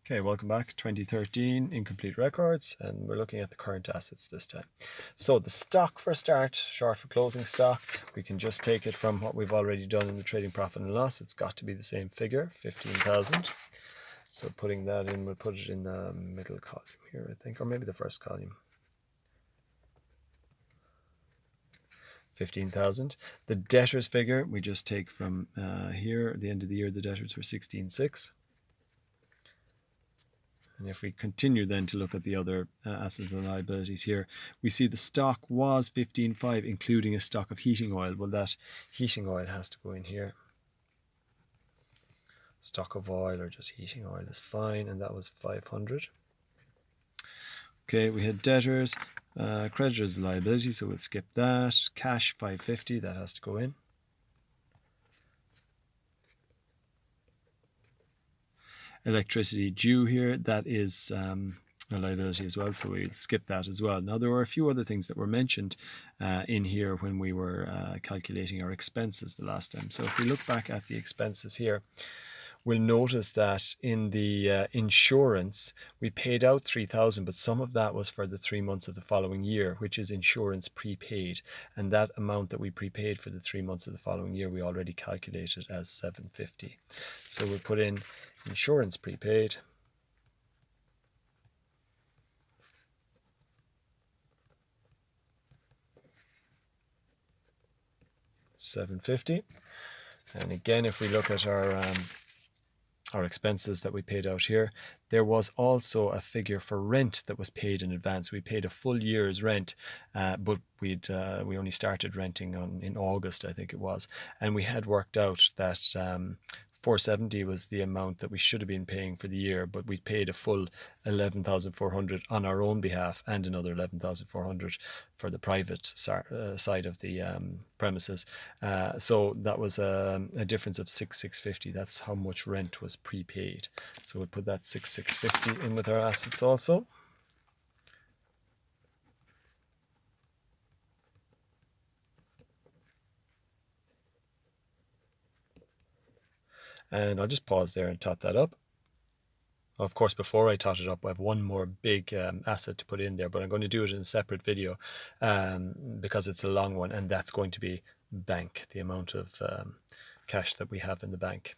Okay, welcome back. 2013 Incomplete Records, and we're looking at the current assets this time. So the stock for a start, short for closing stock, we can just take it from what we've already done in the trading profit and loss. It's got to be the same figure, 15,000. So putting that in, we'll put it in the middle column here, I think, or maybe the first column. 15,000. The debtors figure, we just take from here. At the end of the year, the debtors were 16,600. And if we continue then to look at the other assets and liabilities here, we see the stock was 15,500, including a stock of heating oil. Well, that heating oil has to go in here. Stock of oil or just heating oil is fine, and that was 500. Okay, we had debtors, creditors liability, so we'll skip that. Cash 550, that has to go in. Electricity due here, that is a liability as well, so we'll skip that as well. Now, there were a few other things that were mentioned in here when we were calculating our expenses the last time. So if we look back at the expenses here, we'll notice that in the insurance, we paid out 3,000, but some of that was for the 3 months of the following year, which is insurance prepaid. And that amount that we prepaid for the 3 months of the following year, we already calculated as 750. So we'll put in insurance prepaid. $750. And again, if we look at our expenses that we paid out here, there was also a figure for rent that was paid in advance. We paid a full year's rent, but we only started renting in August, I think it was, and we had worked out that 470 was the amount that we should have been paying for the year, but we paid a full 11,400 on our own behalf and another 11,400 for the private side of the premises. So that was a difference of 6,650. That's how much rent was prepaid. So we'll put that 6,650 in with our assets also. And I'll just pause there and tot that up. Of course, before I tot it up, I have one more big asset to put in there, but I'm going to do it in a separate video because it's a long one, and that's going to be bank, the amount of cash that we have in the bank.